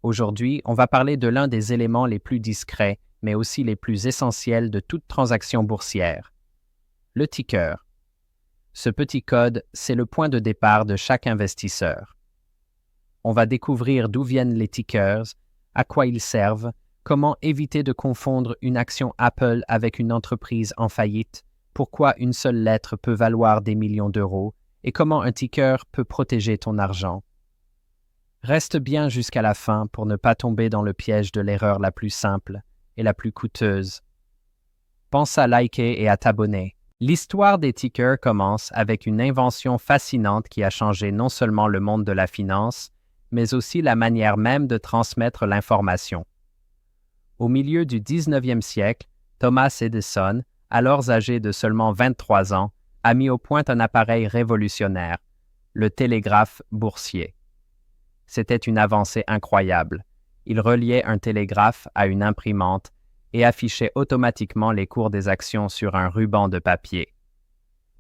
Aujourd'hui, on va parler de l'un des éléments les plus discrets, mais aussi les plus essentiels de toute transaction boursière. Le ticker. Ce petit code, c'est le point de départ de chaque investisseur. On va découvrir d'où viennent les tickers, à quoi ils servent, comment éviter de confondre une action Apple avec une entreprise en faillite, pourquoi une seule lettre peut valoir des millions d'euros et comment un ticker peut protéger ton argent. Reste bien jusqu'à la fin pour ne pas tomber dans le piège de l'erreur la plus simple et la plus coûteuse. Pense à liker et à t'abonner. L'histoire des tickers commence avec une invention fascinante qui a changé non seulement le monde de la finance, mais aussi la manière même de transmettre l'information. Au milieu du 19e siècle, Thomas Edison, alors âgé de seulement 23 ans, a mis au point un appareil révolutionnaire, le télégraphe boursier. C'était une avancée incroyable. Il reliait un télégraphe à une imprimante et affichait automatiquement les cours des actions sur un ruban de papier.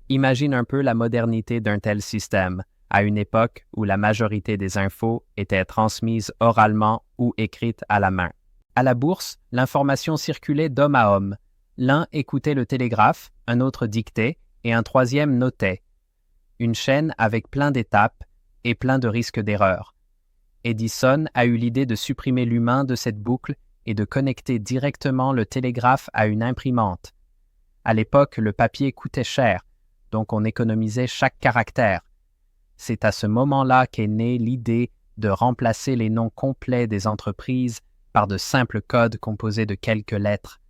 Imagine un peu la modernité d'un tel système, à une époque où la majorité des infos étaient transmises oralement ou écrites à la main. À la bourse, l'information circulait d'homme à homme. L'un écoutait le télégraphe, un autre dictait et un troisième notait. Une chaîne avec plein d'étapes et plein de risques d'erreur. Edison a eu l'idée de supprimer l'humain de cette boucle et de connecter directement le télégraphe à une imprimante. À l'époque, le papier coûtait cher, donc on économisait chaque caractère. C'est à ce moment-là qu'est née l'idée de remplacer les noms complets des entreprises par de simples codes composés de quelques lettres.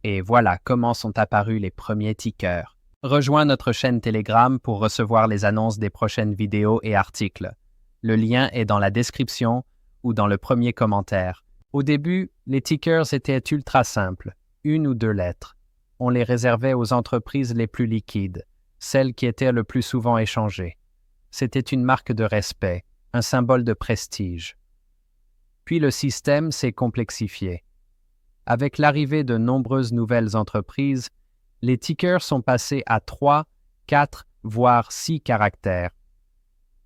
Et voilà comment sont apparus les premiers tickers. Rejoins notre chaîne Telegram pour recevoir les annonces des prochaines vidéos et articles. Le lien est dans la description ou dans le premier commentaire. Au début, les tickers étaient ultra simples, une ou deux lettres. On les réservait aux entreprises les plus liquides, celles qui étaient le plus souvent échangées. C'était une marque de respect, un symbole de prestige. Puis le système s'est complexifié. Avec l'arrivée de nombreuses nouvelles entreprises, les tickers sont passés à 3, 4, voire 6 caractères.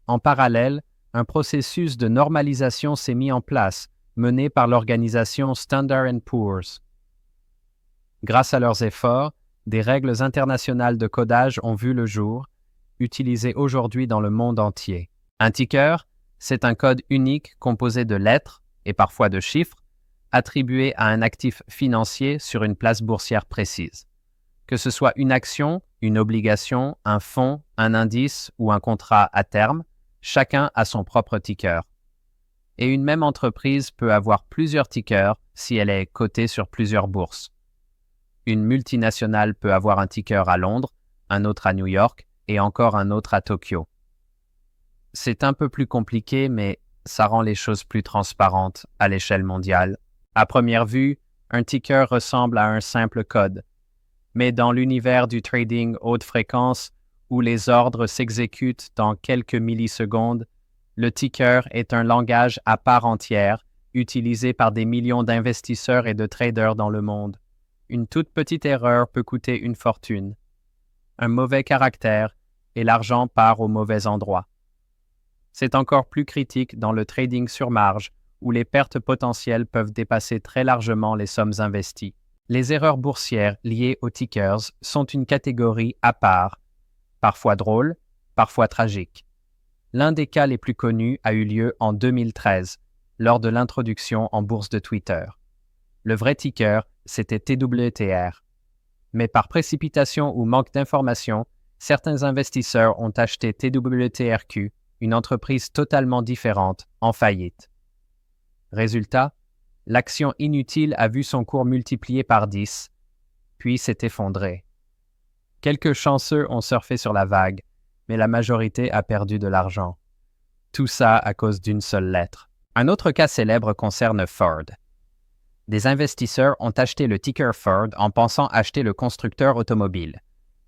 En parallèle, un processus de normalisation s'est mis en place, mené par l'organisation Standard & Poor's. Grâce à leurs efforts, des règles internationales de codage ont vu le jour, utilisées aujourd'hui dans le monde entier. Un ticker, c'est un code unique composé de lettres, et parfois de chiffres, attribués à un actif financier sur une place boursière précise. Que ce soit une action, une obligation, un fonds, un indice ou un contrat à terme, chacun a son propre ticker. Et une même entreprise peut avoir plusieurs tickers si elle est cotée sur plusieurs bourses. Une multinationale peut avoir un ticker à Londres, un autre à New York et encore un autre à Tokyo. C'est un peu plus compliqué, mais ça rend les choses plus transparentes à l'échelle mondiale. À première vue, un ticker ressemble à un simple code. Mais dans l'univers du trading haute fréquence, où les ordres s'exécutent dans quelques millisecondes, le ticker est un langage à part entière, utilisé par des millions d'investisseurs et de traders dans le monde. Une toute petite erreur peut coûter une fortune. Un mauvais caractère, et l'argent part au mauvais endroit. C'est encore plus critique dans le trading sur marge, où les pertes potentielles peuvent dépasser très largement les sommes investies. Les erreurs boursières liées aux tickers sont une catégorie à part, parfois drôle, parfois tragique. L'un des cas les plus connus a eu lieu en 2013, lors de l'introduction en bourse de Twitter. Le vrai ticker, c'était TWTR. Mais par précipitation ou manque d'information, certains investisseurs ont acheté TWTRQ, une entreprise totalement différente, en faillite. Résultat, l'action inutile a vu son cours multiplié par 10, puis s'est effondrée. Quelques chanceux ont surfé sur la vague, mais la majorité a perdu de l'argent. Tout ça à cause d'une seule lettre. Un autre cas célèbre concerne Ford. Des investisseurs ont acheté le ticker Ford en pensant acheter le constructeur automobile.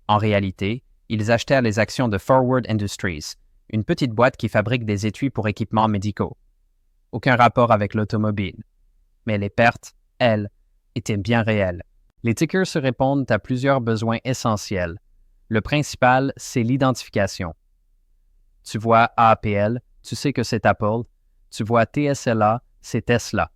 En réalité, ils achetèrent les actions de Forward Industries, une petite boîte qui fabrique des étuis pour équipements médicaux. Aucun rapport avec l'automobile. Mais les pertes, elles, étaient bien réelles. Les tickers se répondent à plusieurs besoins essentiels. Le principal, c'est l'identification. Tu vois AAPL, tu sais que c'est Apple. Tu vois TSLA, c'est Tesla.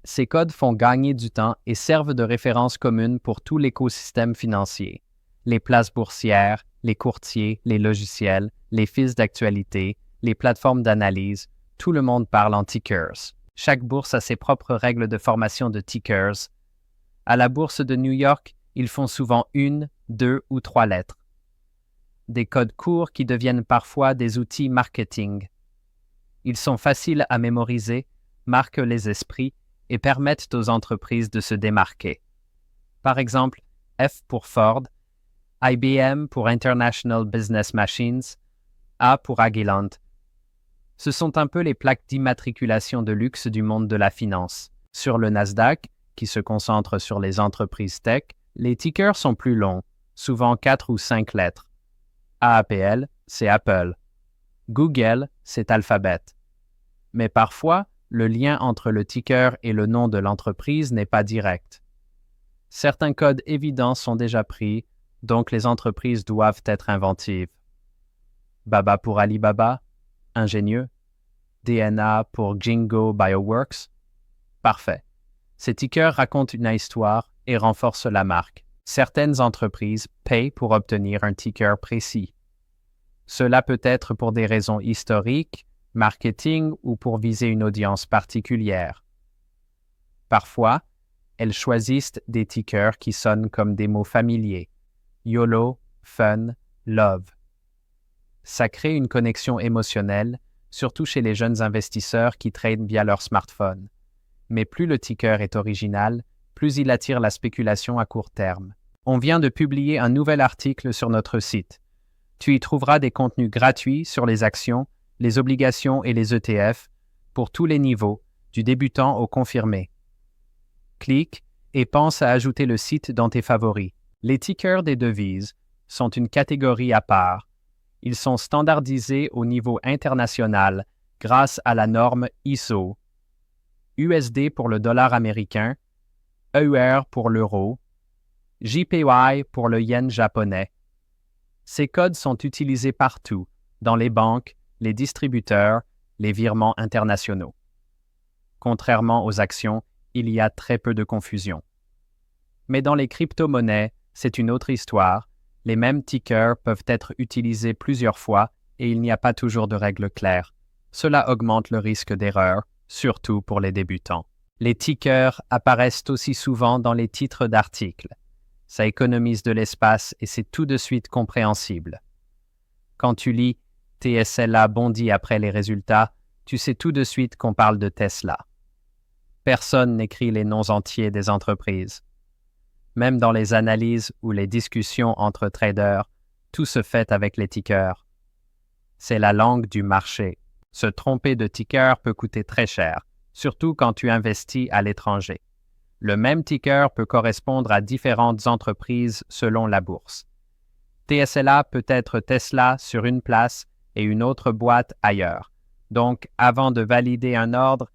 Ces codes font gagner du temps et servent de référence commune pour tout l'écosystème financier. Les places boursières, les courtiers, les logiciels, les fils d'actualité, les plateformes d'analyse, tout le monde parle en tickers. Chaque bourse a ses propres règles de formation de tickers. À la bourse de New York, ils font souvent 1, 2 ou 3 lettres. Des codes courts qui deviennent parfois des outils marketing. Ils sont faciles à mémoriser, marquent les esprits et permettent aux entreprises de se démarquer. Par exemple, F pour Ford, IBM pour International Business Machines, A pour Agilent. Ce sont un peu les plaques d'immatriculation de luxe du monde de la finance. Sur le Nasdaq, qui se concentre sur les entreprises tech, les tickers sont plus longs, souvent 4 ou 5 lettres. AAPL, c'est Apple. Google, c'est Alphabet. Mais parfois, le lien entre le ticker et le nom de l'entreprise n'est pas direct. Certains codes évidents sont déjà pris, donc les entreprises doivent être inventives. BABA pour Alibaba, ingénieux. DNA pour Jingo Bioworks, parfait. Ces tickers racontent une histoire et renforcent la marque. Certaines entreprises payent pour obtenir un ticker précis. Cela peut être pour des raisons historiques, marketing ou pour viser une audience particulière. Parfois, elles choisissent des tickers qui sonnent comme des mots familiers. YOLO, Fun, Love. Ça crée une connexion émotionnelle, surtout chez les jeunes investisseurs qui tradent via leur smartphone. Mais plus le ticker est original, plus il attire la spéculation à court terme. On vient de publier un nouvel article sur notre site. Tu y trouveras des contenus gratuits sur les actions, les obligations et les ETF pour tous les niveaux, du débutant au confirmé. Clique et pense à ajouter le site dans tes favoris. Les tickers des devises sont une catégorie à part. Ils sont standardisés au niveau international grâce à la norme ISO. USD pour le dollar américain, EUR pour l'euro, JPY pour le yen japonais. Ces codes sont utilisés partout, dans les banques, les distributeurs, les virements internationaux. Contrairement aux actions, il y a très peu de confusion. Mais dans les crypto-monnaies, c'est une autre histoire. Les mêmes tickers peuvent être utilisés plusieurs fois et il n'y a pas toujours de règles claires. Cela augmente le risque d'erreur, surtout pour les débutants. Les tickers apparaissent aussi souvent dans les titres d'articles. Ça économise de l'espace et c'est tout de suite compréhensible. Quand tu lis « TSLA bondit après les résultats », tu sais tout de suite qu'on parle de Tesla. Personne n'écrit les noms entiers des entreprises. Même dans les analyses ou les discussions entre traders, tout se fait avec les tickers. C'est la langue du marché. Se tromper de ticker peut coûter très cher, surtout quand tu investis à l'étranger. Le même ticker peut correspondre à différentes entreprises selon la bourse. TSLA peut être Tesla sur une place et une autre boîte ailleurs. Donc, avant de valider un ordre,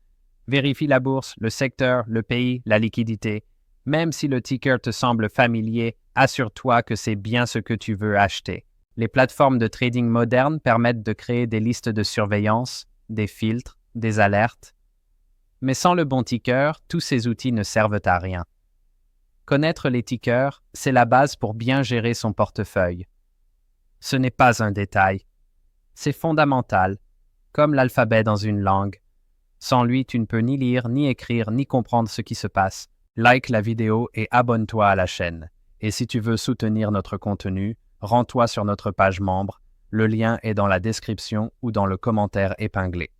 vérifie la bourse, le secteur, le pays, la liquidité. Même si le ticker te semble familier, assure-toi que c'est bien ce que tu veux acheter. Les plateformes de trading modernes permettent de créer des listes de surveillance, des filtres, des alertes. Mais sans le bon ticker, tous ces outils ne servent à rien. Connaître les tickers, c'est la base pour bien gérer son portefeuille. Ce n'est pas un détail. C'est fondamental, comme l'alphabet dans une langue. Sans lui, tu ne peux ni lire, ni écrire, ni comprendre ce qui se passe. Like la vidéo et abonne-toi à la chaîne. Et si tu veux soutenir notre contenu, rends-toi sur notre page membre. Le lien est dans la description ou dans le commentaire épinglé.